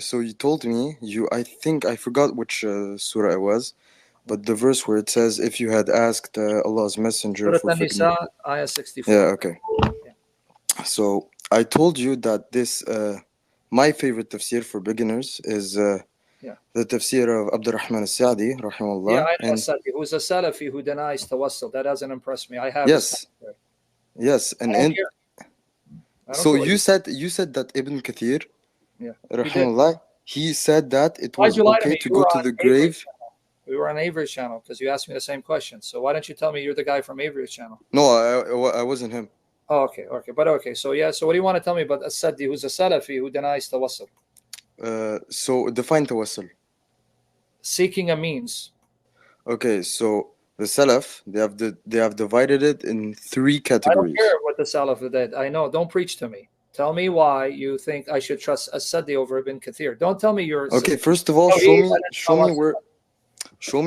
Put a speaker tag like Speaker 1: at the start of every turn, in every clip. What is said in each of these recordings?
Speaker 1: so you told me I think I forgot which surah it was, but the verse where it says if you had asked Allah's messenger
Speaker 2: Surah
Speaker 1: for forgiveness.
Speaker 2: An-Nisa, ayah 64.
Speaker 1: Yeah, okay.
Speaker 2: Yeah.
Speaker 1: So I told you that this my favorite tafsir for beginners is
Speaker 2: Yeah.
Speaker 1: the tafsir of Abdurrahman al-Sa'di,
Speaker 2: Yeah,
Speaker 1: rahimahullah.
Speaker 2: I know
Speaker 1: And
Speaker 2: Sadi, who's a Salafi who denies tawassul. That doesn't impress me. I have his
Speaker 1: yes,
Speaker 2: commentary.
Speaker 1: yes,
Speaker 2: I
Speaker 1: and
Speaker 2: don't care. I don't
Speaker 1: so
Speaker 2: care what
Speaker 1: you said that Ibn Kathir,
Speaker 2: Yeah, he did.
Speaker 1: rahimahullah, he said that it
Speaker 2: Why'd
Speaker 1: was
Speaker 2: you lie to
Speaker 1: okay
Speaker 2: me?
Speaker 1: to
Speaker 2: You
Speaker 1: go
Speaker 2: were
Speaker 1: to
Speaker 2: on
Speaker 1: the
Speaker 2: Avery's
Speaker 1: grave.
Speaker 2: channel. We were on Avery's channel because you asked me the same question. So why don't you tell me you're the guy from Avery's channel?
Speaker 1: No, I wasn't him.
Speaker 2: Oh, okay, okay. But okay, so yeah, so what do you want to tell me about As-Saddi, who's a Salafi who denies tawassul?
Speaker 1: So define tawassul.
Speaker 2: Seeking a means.
Speaker 1: Okay, so the Salaf, they have divided it in three
Speaker 2: I don't
Speaker 1: categories.
Speaker 2: care what the Salaf did. I know. Don't preach to me. Tell me why you think I should trust As-Saddi over Ibn Kathir. Don't tell me you're.
Speaker 1: Okay, first of all,
Speaker 2: Tawheed and
Speaker 1: show me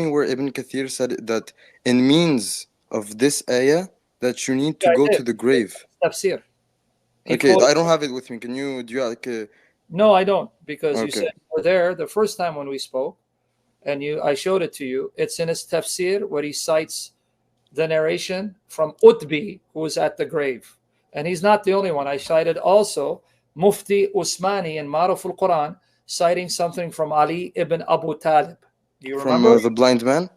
Speaker 2: tawassul.
Speaker 1: where Ibn Kathir said that in means of this ayah that you need to
Speaker 2: Yeah, I
Speaker 1: go
Speaker 2: did.
Speaker 1: to the grave.
Speaker 2: Tafsir. He
Speaker 1: Okay,
Speaker 2: quoted.
Speaker 1: I don't have it with me. Can you do you like
Speaker 2: No, I don't, because you said
Speaker 1: okay.
Speaker 2: you were there the first time when we spoke, and I showed it to you. It's in his tafsir where he cites the narration from Utbi, who was at the grave. And he's not the only one. I cited also Mufti Usmani in Maruf al-Quran, citing something from Ali ibn Abu Talib. Do you
Speaker 1: From
Speaker 2: remember?
Speaker 1: the blind man?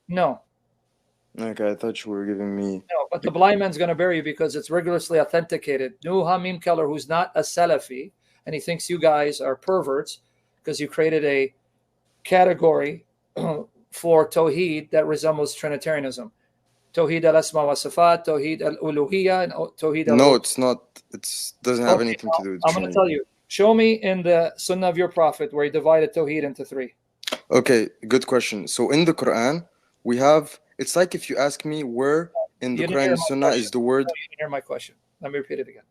Speaker 2: No,
Speaker 1: Okay, I thought you were giving me
Speaker 2: no, but the blind man's going to bury you because it's rigorously authenticated. Nu Hamim Keller, who's not a Salafi, and he thinks you guys are perverts because you created a category for Tawheed that resembles Trinitarianism. Tawheed al-Asma wa Sifat, Tawheed al-Uluhiyya, and Tawheed al
Speaker 1: No, it's not. It's doesn't have
Speaker 2: Okay,
Speaker 1: anything to do with
Speaker 2: I'm going to
Speaker 1: Trinity.
Speaker 2: tell you. Show me in the Sunnah of your Prophet where he divided Tawheed into three.
Speaker 1: Okay, good question. So in the Quran, we have. It's like if you ask me where in the
Speaker 2: You didn't
Speaker 1: Quran
Speaker 2: hear
Speaker 1: and
Speaker 2: my
Speaker 1: Sunnah
Speaker 2: question.
Speaker 1: is the
Speaker 2: No,
Speaker 1: word.
Speaker 2: you didn't hear my question. Let me repeat it again.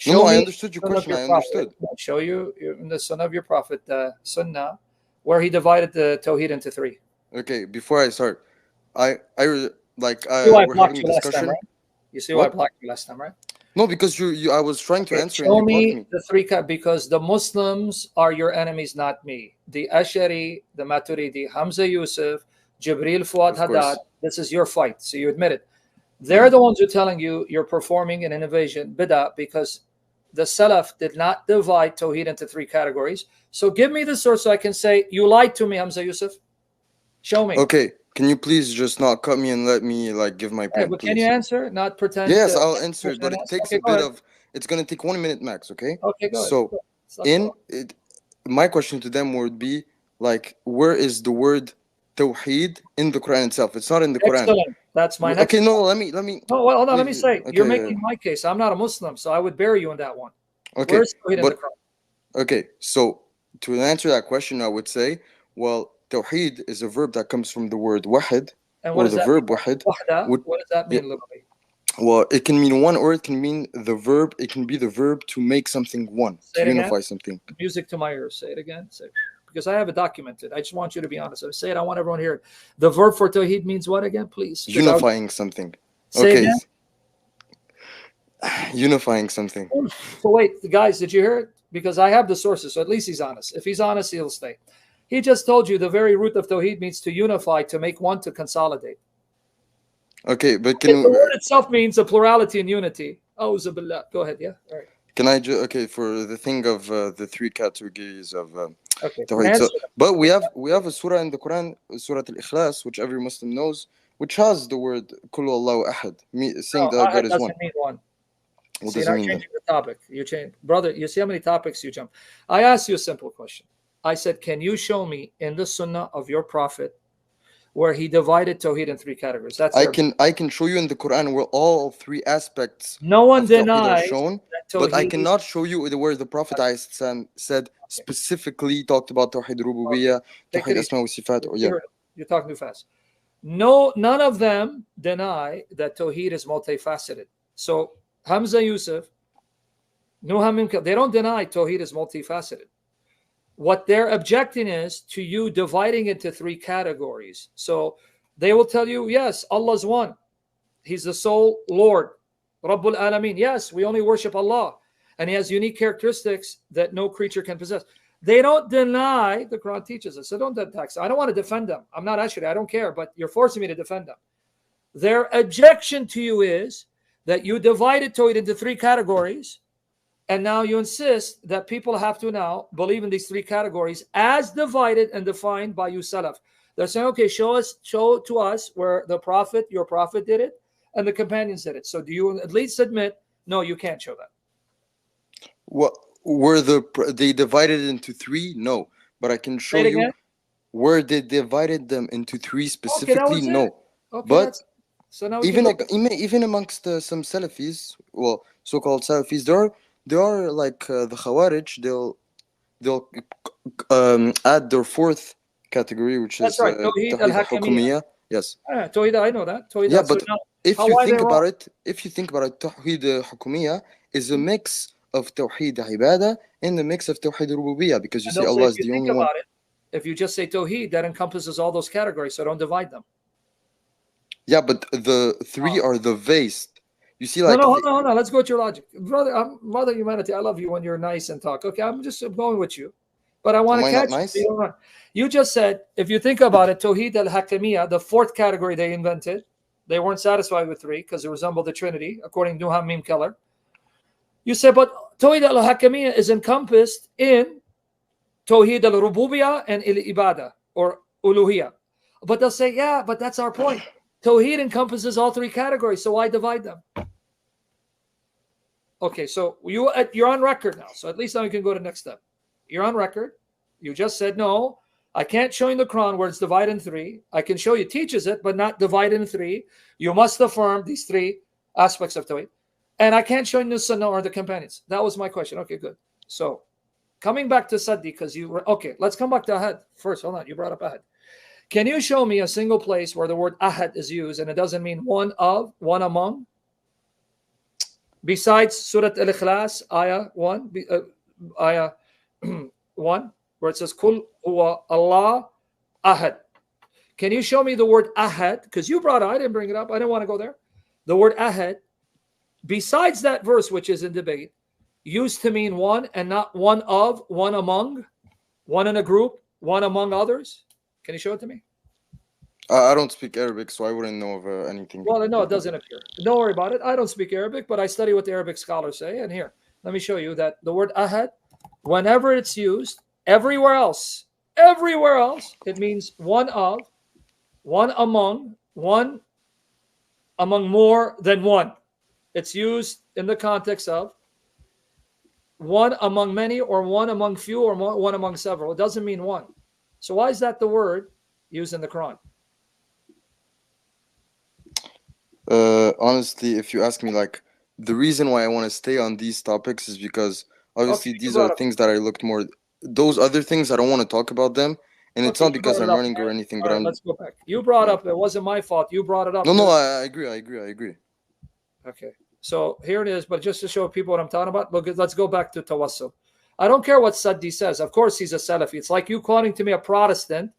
Speaker 1: No,
Speaker 2: Show
Speaker 1: I
Speaker 2: me
Speaker 1: understood your
Speaker 2: Sunnah of
Speaker 1: question.
Speaker 2: your
Speaker 1: I
Speaker 2: Prophet.
Speaker 1: understood.
Speaker 2: Show you in the Sunnah of your Prophet, Sunnah, where he divided the Tawheed into three.
Speaker 1: Okay, before I start, like
Speaker 2: See why I
Speaker 1: we're
Speaker 2: blocked
Speaker 1: having
Speaker 2: you last time,
Speaker 1: discussion.
Speaker 2: right? You see why I
Speaker 1: What?
Speaker 2: blocked you last time, right?
Speaker 1: No, because I was trying to
Speaker 2: Okay,
Speaker 1: answer and
Speaker 2: show
Speaker 1: you blocked
Speaker 2: me
Speaker 1: me.
Speaker 2: the three because the Muslims are your enemies, not me. The Ashari, the Maturidi, Hamza Yusuf, Jibril Fuad
Speaker 1: Of
Speaker 2: Haddad.
Speaker 1: course.
Speaker 2: This is your fight, so you admit it. They're the ones who are telling you you're performing an innovation, bid'ah, because the Salaf did not divide Tawheed into three categories. So give me the source so I can say, you lied to me, Hamza Yusuf. Show me.
Speaker 1: Okay, can you please just not cut me and let me like give my
Speaker 2: Hey,
Speaker 1: point,
Speaker 2: but can you
Speaker 1: please?
Speaker 2: answer? Not pretend
Speaker 1: Yes,
Speaker 2: to
Speaker 1: I'll answer it, but it takes
Speaker 2: Okay,
Speaker 1: a
Speaker 2: go
Speaker 1: bit
Speaker 2: ahead.
Speaker 1: of. It's gonna take 1 minute max. Okay.
Speaker 2: Okay, go ahead.
Speaker 1: So, my question to them would be like, where is the word tawheed in the Quran itself? It's not in the Quran.
Speaker 2: Excellent. That's my next
Speaker 1: Okay, no,
Speaker 2: point.
Speaker 1: let me.
Speaker 2: No, well, hold on. Let me
Speaker 1: Please,
Speaker 2: say, you're
Speaker 1: okay,
Speaker 2: making my case. I'm not a Muslim, so I would bury you in that one.
Speaker 1: okay,
Speaker 2: Where's Tawheed in the
Speaker 1: but
Speaker 2: Quran?
Speaker 1: okay. So to answer that question, I would say, well, tawheed is a verb that comes from the word wahid,
Speaker 2: And what
Speaker 1: or
Speaker 2: does
Speaker 1: the
Speaker 2: that
Speaker 1: verb
Speaker 2: mean?
Speaker 1: wahid.
Speaker 2: Wahda,
Speaker 1: Would
Speaker 2: what does that
Speaker 1: yeah,
Speaker 2: mean literally?
Speaker 1: well, it can mean one, or it can mean the verb. It can be the verb to make something one,
Speaker 2: Say
Speaker 1: to
Speaker 2: it again.
Speaker 1: unify something.
Speaker 2: Music to my ears. Say it again. Say it. Because I have it documented. I just want you to be honest. I say it. I want everyone to hear it. The verb for Tawheed means what again, please?
Speaker 1: Unifying something.
Speaker 2: Say
Speaker 1: Okay,
Speaker 2: again.
Speaker 1: unifying something.
Speaker 2: So wait, guys, did you hear it? Because I have the sources, so at least he's honest. If he's honest, he'll stay. He just told you the very root of Tawheed means to unify, to make one, to consolidate.
Speaker 1: Okay, but
Speaker 2: The word itself means a plurality and unity. Auzu billah. Go ahead, yeah. All right.
Speaker 1: can I just okay for the thing of the three categories of
Speaker 2: Okay.
Speaker 1: Tawheed. So, but we have a surah in the Quran, Surah Al-Ikhlas, which every Muslim knows, which has the word Kul Allahu Ahad, saying that God is one.
Speaker 2: Doesn't mean one.
Speaker 1: What
Speaker 2: See,
Speaker 1: does
Speaker 2: now
Speaker 1: it mean then?
Speaker 2: changing the topic. You change, brother. You see how many topics you jump. I asked you a simple question. I said, can you show me in the Sunnah of your Prophet where he divided Tawheed in three categories? That's
Speaker 1: I can show you in the Quran where all three aspects
Speaker 2: no one
Speaker 1: of Tawheed are
Speaker 2: denies
Speaker 1: shown,
Speaker 2: that
Speaker 1: but I
Speaker 2: Tawheed
Speaker 1: cannot show you where the Prophet said specifically talked about Tawheed Rububiyyah, Tawheed Asma wa Sifat. Or, yeah.
Speaker 2: You're talking too fast. No, none of them deny that Tawheed is multifaceted. So Hamza Yusuf, they don't deny Tawheed is multifaceted. What they're objecting is to you dividing into three categories. So they will tell you, yes, Allah's one. He's the sole Lord, Rabbul Alameen. Yes, we only worship Allah. And he has unique characteristics that no creature can possess. They don't deny the Quran teaches us. So don't attack. I don't want to defend them. I'm not actually, I don't care, but you're forcing me to defend them. Their objection to you is that you divided Tawhid into three categories, and now you insist that people have to now believe in these three categories as divided and defined by you Salaf. They're saying, okay, show to us where the Prophet, your Prophet did it, and the companions did it. So do you at least admit, no, you can't show that?
Speaker 1: What were they divided into three? No, but I can show you where they divided them into three specifically.
Speaker 2: Okay,
Speaker 1: no,
Speaker 2: okay,
Speaker 1: but
Speaker 2: so now
Speaker 1: even amongst some Salafis, well, so-called Salafis, there are like the Khawarij. They'll add their fourth category, which is
Speaker 2: Tawhid al-Hakamiyya.
Speaker 1: Yes.
Speaker 2: Tawhid, I know that. Tawhid,
Speaker 1: yeah, but if you think about it, Tawhid Hukumiyya is a mix of Tawhid Ibadah and a mix of Tawhid Rububiyyah, because you see Allah is the only one.
Speaker 2: If you just say Tawhid, that encompasses all those categories, so don't divide them.
Speaker 1: Yeah, but the three are the vase. You see, like
Speaker 2: hold on. Let's go with your logic, brother. Mother Humanity, I love you when you're nice and talk. Okay, I'm just going with you, but I want to catch you. You just said, if you think about it, Tawhid al-Hakamiyya, the fourth category they invented, they weren't satisfied with three because it resembled the Trinity, according to Nuham Mim Keller. You said, but Tawhid al-Hakamiyya is encompassed in Tawhid al-Rububiyyah and al-Ibadah or Uluhiyyah. But they'll say, yeah, but that's our point. Tawhid encompasses all three categories, so why divide them? Okay, so you're on record now, so at least now you can go to the next step. You're on record. You just said, no, I can't show you in the Quran where it's divided in three. I can show you teaches it, but not divided in three. You must affirm these three aspects of Tawhid. And I can't show you the Sunnah or the companions. That was my question. Okay, good. So coming back to Saddi, because you were, okay, let's come back to Ahad first. Hold on, you brought up Ahad. Can you show me a single place where the word Ahad is used and it doesn't mean one of, one among? Besides Surah Al-Ikhlas, Ayah 1, Ayah 1, where it says, Kul huwa Allah Ahad. Can you show me the word Ahad? Because you brought it, I didn't bring it up. I didn't want to go there. The word Ahad, besides that verse, which is in debate, used to mean one and not one of, one among, one in a group, one among others. Can you show it to me?
Speaker 1: I don't speak Arabic, so I wouldn't know of anything.
Speaker 2: Well, no, it doesn't appear. Don't worry about it. I don't speak Arabic, but I study what the Arabic scholars say. And here, let me show you that the word Ahad, whenever it's used, everywhere else, it means one of, one among more than one. It's used in the context of one among many or one among few or one among several. It doesn't mean one. So why is that the word used in the Quran?
Speaker 1: Honestly, if you ask me, like, the reason why I want to stay on these topics is because obviously these are things that I looked more. Those other things I don't want to talk about them, and it's not because I'm running or anything. But
Speaker 2: let's go back. You brought up. It wasn't my fault. You brought it up.
Speaker 1: No, I agree.
Speaker 2: Okay, so here it is. But just to show people what I'm talking about, look. Let's go back to Tawassul. I don't care what Saddi says. Of course, he's a Salafi. It's like you quoting to me a Protestant.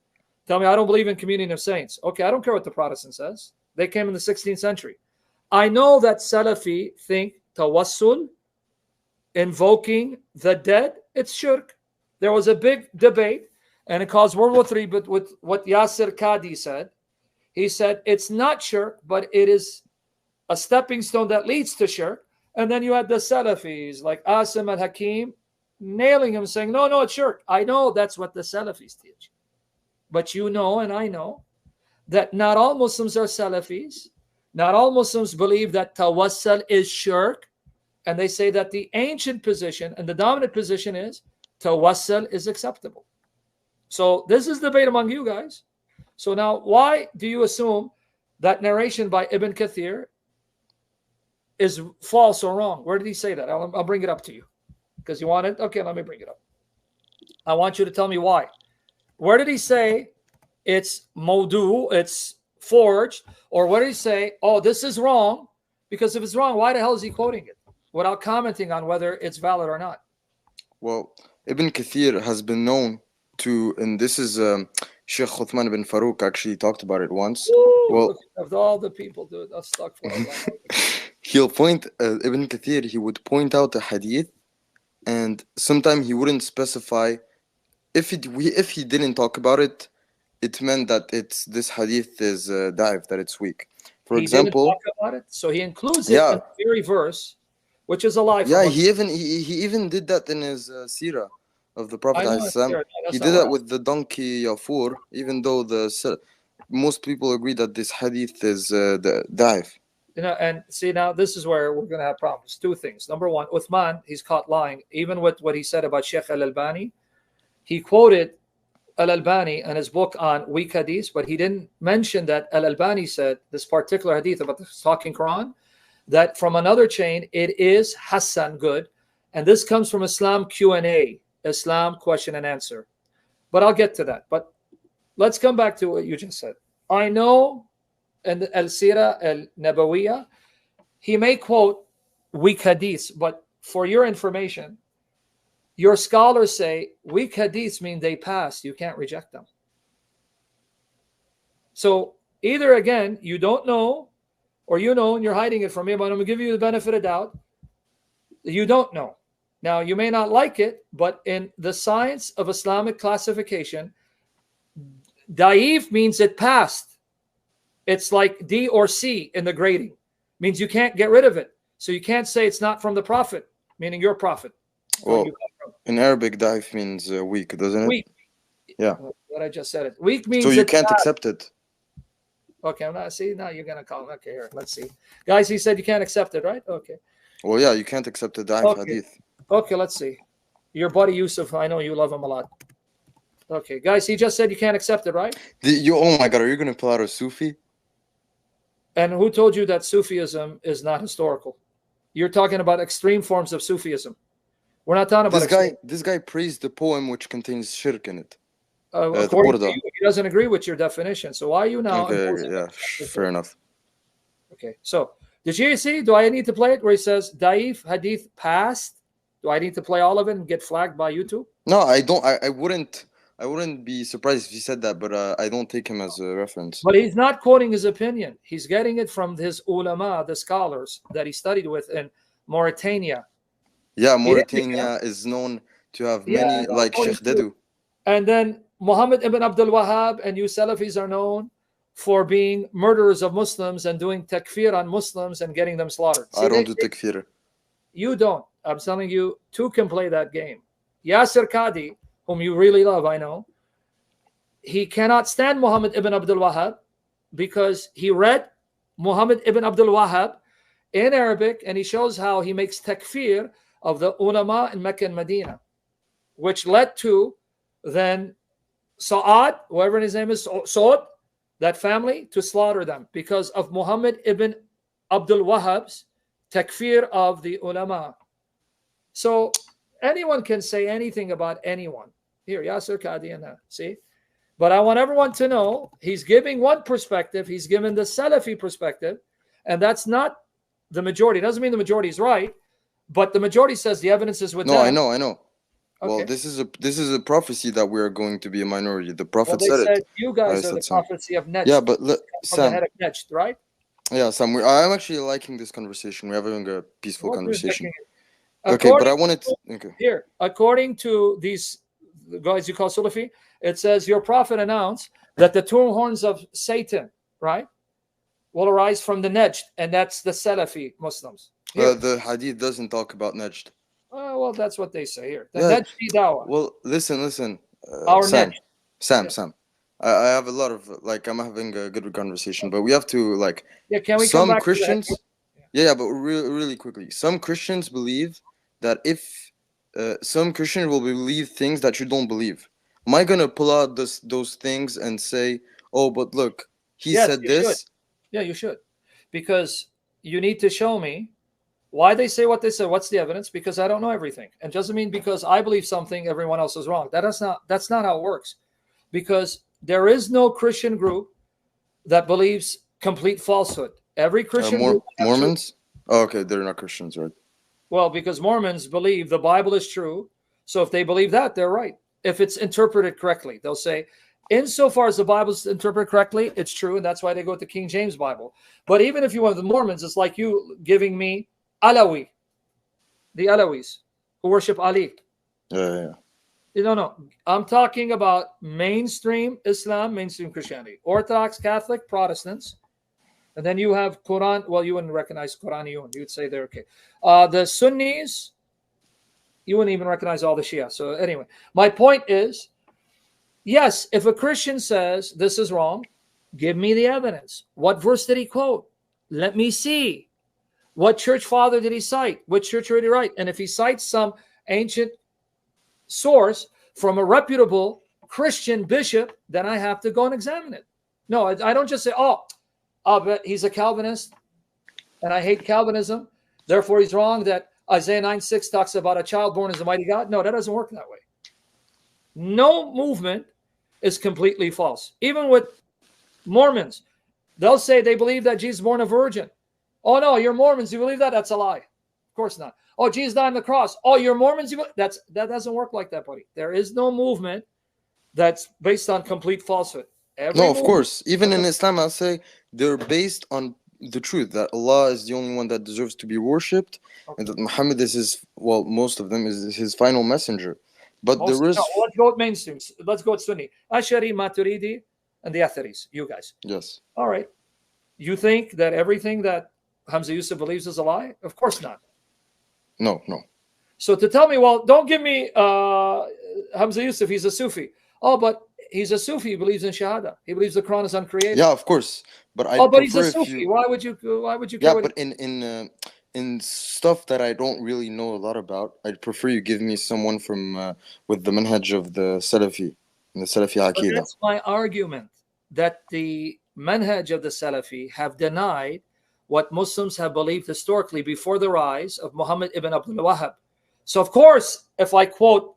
Speaker 2: Tell me I don't believe in communion of saints. Okay, I don't care what the Protestant says. They came in the 16th century. I know that Salafi think Tawassul, invoking the dead, it's shirk. There was a big debate, and it caused World War III, but with what Yasir Qadi said, he said it's not shirk, but it is a stepping stone that leads to shirk. And then you had the Salafis like Asim al-Hakim nailing him, saying, no, it's shirk. I know that's what the Salafis teach. But you know, and I know, that not all Muslims are Salafis. Not all Muslims believe that Tawassal is shirk. And they say that the ancient position and the dominant position is Tawassal is acceptable. So this is debate among you guys. So now, why do you assume that narration by Ibn Kathir is false or wrong? Where did he say that? I'll bring it up to you. Because you want it? Okay, let me bring it up. I want you to tell me why. Where did he say it's Modu, it's forged? Or where did he say, oh, this is wrong? Because if it's wrong, why the hell is he quoting it without commenting on whether it's valid or not?
Speaker 1: Well, Ibn Kathir has been known to, and this is Sheikh Uthman ibn Farouk actually talked about it once.
Speaker 2: Ooh, well, of all the people, dude, that's stuck for a
Speaker 1: he'll point, Ibn Kathir, he would point out a hadith, and sometimes he wouldn't specify if he didn't talk about it, it meant that it's this hadith is da'if, that it's weak. For
Speaker 2: He didn't talk
Speaker 1: example,
Speaker 2: about it, so he includes it in
Speaker 1: yeah,
Speaker 2: the very verse, which is a lie from
Speaker 1: yeah,
Speaker 2: what
Speaker 1: he even did that in his seerah of the Prophet
Speaker 2: I know. It's
Speaker 1: ﷺ.
Speaker 2: here. No,
Speaker 1: He
Speaker 2: that's not
Speaker 1: did
Speaker 2: what
Speaker 1: that
Speaker 2: I.
Speaker 1: with the donkey Yafur, even though most people agree that this hadith is the da'if.
Speaker 2: And see, now this is where we're going to have problems. Two things. Number one, Uthman, he's caught lying, even with what he said about Sheikh Al Albani. He quoted Al Albani and his book on weak hadith, but he didn't mention that Al Albani said this particular hadith about the talking Quran, that from another chain it is Hassan, good, and this comes from Islam Q&A, Islam question and answer. But I'll get to that. But let's come back to what you just said. I know in Al Sira Al Nabawiya, he may quote weak hadiths, but for your information, your scholars say weak hadiths mean they passed. You can't reject them. So either again, you don't know, or you know and you're hiding it from me, but I'm going to give you the benefit of doubt. You don't know. Now, you may not like it, but in the science of Islamic classification, da'if means it passed. It's like D or C in the grading. Means you can't get rid of it. So you can't say it's not from the Prophet, meaning your Prophet.
Speaker 1: Well, in Arabic, da'if means weak, doesn't it?
Speaker 2: Weak.
Speaker 1: Yeah.
Speaker 2: What I just said it. Weak
Speaker 1: So
Speaker 2: means
Speaker 1: you
Speaker 2: it's
Speaker 1: can't
Speaker 2: not.
Speaker 1: accept it.
Speaker 2: Okay, I'm not. See, now you're gonna call. Okay, here, let's see, guys. He said you can't accept it, right? Okay.
Speaker 1: Well, yeah, you can't accept the da'if
Speaker 2: Okay.
Speaker 1: hadith.
Speaker 2: Okay, let's see. Your buddy Yusuf, I know you love him a lot. Okay, guys, he just said you can't accept it, right?
Speaker 1: Oh my God, are you gonna pull out a Sufi?
Speaker 2: And who told you that Sufism is not historical? You're talking about extreme forms of Sufism. We're not talking about
Speaker 1: This guy praised the poem which contains shirk in it.
Speaker 2: according to you, he doesn't agree with your definition. So why are you now?
Speaker 1: Okay, yeah, fair enough.
Speaker 2: Okay, so did you see? Do I need to play it where he says Daif Hadith passed? Do I need to play all of it and get flagged by YouTube?
Speaker 1: No, I don't. I wouldn't be surprised if he said that, but I don't take him as a reference.
Speaker 2: But he's not quoting his opinion. He's getting it from his ulama, the scholars that he studied with in Mauritania.
Speaker 1: Yeah, Mauritania is known to have many, like Sheikh Dedu.
Speaker 2: And then Muhammad ibn Abdul Wahhab and you Salafis are known for being murderers of Muslims and doing takfir on Muslims and getting them slaughtered.
Speaker 1: I don't do takfir.
Speaker 2: You don't. I'm telling you, two can play that game. Yasir Qadi, whom you really love, I know, he cannot stand Muhammad ibn Abdul Wahhab because he read Muhammad ibn Abdul Wahhab in Arabic and he shows how he makes takfir of the ulama in Mecca and Medina, which led to then Sa'ad, whoever his name is, Saud, that family, to slaughter them because of Muhammad ibn Abdul Wahhab's takfir of the ulama. So anyone can say anything about anyone. Here, Yasir Qadi and that, see? But I want everyone to know he's giving one perspective. He's given the Salafi perspective, and that's not the majority. It doesn't mean the majority is right, but the majority says the evidence is with them.
Speaker 1: I know. Okay. Well, this is a prophecy that we are going to be a minority. The Prophet said it.
Speaker 2: You guys are the prophecy of Najd.
Speaker 1: Yeah, but
Speaker 2: from the head of Najd, right?
Speaker 1: Yeah, Sam. I'm actually liking this conversation. We're having a peaceful conversation.
Speaker 2: Okay,
Speaker 1: but I wanted to,
Speaker 2: here, according to these guys you call Salafi, it says your prophet announced that the two horns of Satan, right, will arise from the Najd, and that's the Salafi Muslims.
Speaker 1: The hadith doesn't talk about Najd.
Speaker 2: Well, that's what they say here. The Najdi Dawah.
Speaker 1: Well, listen.
Speaker 2: Our
Speaker 1: Sam. I have a lot of I'm having a good conversation, but we have to
Speaker 2: can we
Speaker 1: some
Speaker 2: come back
Speaker 1: Christians.
Speaker 2: To
Speaker 1: that? But really quickly, some Christians believe that if some Christian will believe things that you don't believe. Am I gonna pull out those things and say, oh, but look, he said this?
Speaker 2: Should. Yeah, you should, because you need to show me why they say what they say. What's the evidence? Because I don't know everything, and doesn't mean because I believe something, everyone else is wrong. That's not how it works, because there is no Christian group that believes complete falsehood. Every Christian group,
Speaker 1: Mormons. Oh, okay, they're not Christians, right?
Speaker 2: Well, because Mormons believe the Bible is true, so if they believe that, they're right. If it's interpreted correctly, they'll say, insofar as the Bible's interpreted correctly, it's true, and that's why they go with the King James Bible. But even if you want the Mormons, it's like you giving me Alawi, the Alawis who worship Ali.
Speaker 1: Yeah.
Speaker 2: No. I'm talking about mainstream Islam, mainstream Christianity, Orthodox, Catholic, Protestants, and then you have Quran. Well, you wouldn't recognize Quraniyun. You'd say they're okay. The Sunnis, you wouldn't even recognize all the Shia. So anyway, my point is, yes, if a Christian says this is wrong, give me the evidence. What verse did he quote? Let me see. What church father did he cite? Which church did he write? And if he cites some ancient source from a reputable Christian bishop, then I have to go and examine it. No, I don't just say, but he's a Calvinist and I hate Calvinism. Therefore, he's wrong that Isaiah 9:6 talks about a child born as a mighty God. No, that doesn't work that way. No movement is completely false. Even with Mormons, they'll say they believe that Jesus born a virgin. Oh, no, you're Mormons. You believe that? That's a lie. Of course not. Oh, Jesus died on the cross. Oh, you're Mormons. That doesn't work like that, buddy. There is no movement that's based on complete falsehood.
Speaker 1: No, of course. Even in Islam, I'll say they're based on the truth that Allah is the only one that deserves to be worshipped, and that Muhammad is most of them is his final messenger. But let's
Speaker 2: go with mainstream. Let's go with Sunni. Ash'ari, Maturidi, and the Atharis. You guys.
Speaker 1: Yes.
Speaker 2: All right. You think that everything that Hamza Yusuf believes is a lie? Of course not.
Speaker 1: No.
Speaker 2: So to tell me, well, don't give me Hamza Yusuf, he's a Sufi. Oh, but he's a Sufi. He believes in Shahada. He believes the Quran is uncreated.
Speaker 1: Yeah, of course. But
Speaker 2: but he's a Sufi. Why would you?
Speaker 1: Yeah, but in stuff that I don't really know a lot about, I'd prefer you give me someone from with the manhaj of the Salafi, and the Salafi Aqidah.
Speaker 2: That's my argument, that the manhaj of the Salafi have denied what Muslims have believed historically before the rise of Muhammad ibn Abdul Wahhab. So of course, if I quote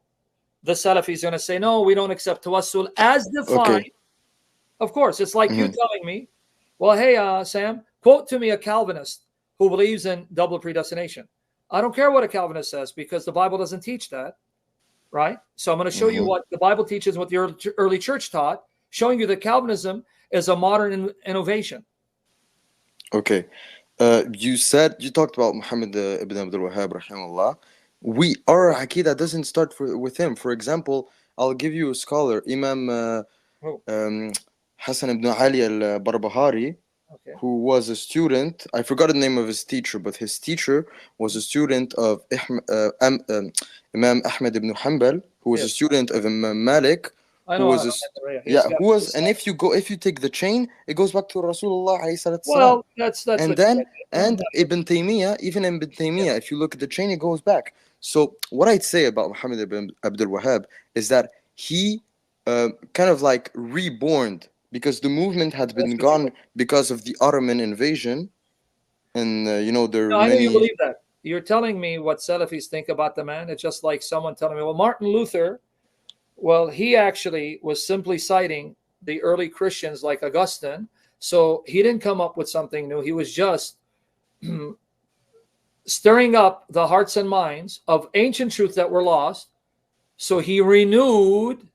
Speaker 2: the Salafi, is going to say, no, we don't accept tawassul as defined. Okay. Of course, it's like you telling me, well, hey, Sam, quote to me a Calvinist who believes in double predestination. I don't care what a Calvinist says because the Bible doesn't teach that, right? So I'm going to show you what the Bible teaches, what the early church taught, showing you that Calvinism is a modern innovation.
Speaker 1: Okay. You talked about Muhammad ibn Abdul Wahhab, rahimahullah. Our Aqidah doesn't start with him. For example, I'll give you a scholar, Imam Hassan ibn Ali al-Barbahari, who was a student. I forgot the name of his teacher, but his teacher was a student of Imam Ahmad ibn Hanbal, who was a student of Imam Malik, and if you take the chain, it goes back to Rasulullah alayhi salatu
Speaker 2: Well, that's
Speaker 1: and Ibn Taymiyyah, even Ibn Taymiyyah, if you look at the chain, it goes back. So what I'd say about Muhammad ibn Abdul Wahhab is that he kind of like reborn, because the movement had been gone because of the Ottoman invasion, and there are
Speaker 2: I know
Speaker 1: many.
Speaker 2: You believe that. You're telling me what Salafis think about the man. It's just like someone telling me, well, Martin Luther, well, he actually was simply citing the early Christians like Augustine. So he didn't come up with something new. He was just stirring up the hearts and minds of ancient truths that were lost. So he renewed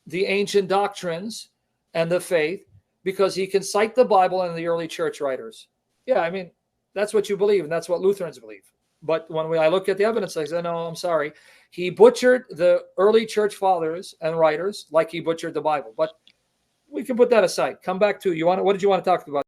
Speaker 2: the ancient doctrines and the faith because he can cite the Bible and the early church writers. Yeah, I mean, that's what you believe, and that's what Lutherans believe. But when I look at the evidence, I say, no, I'm sorry. He butchered the early church fathers and writers like he butchered the Bible. But we can put that aside. Come back to what did you want to talk about?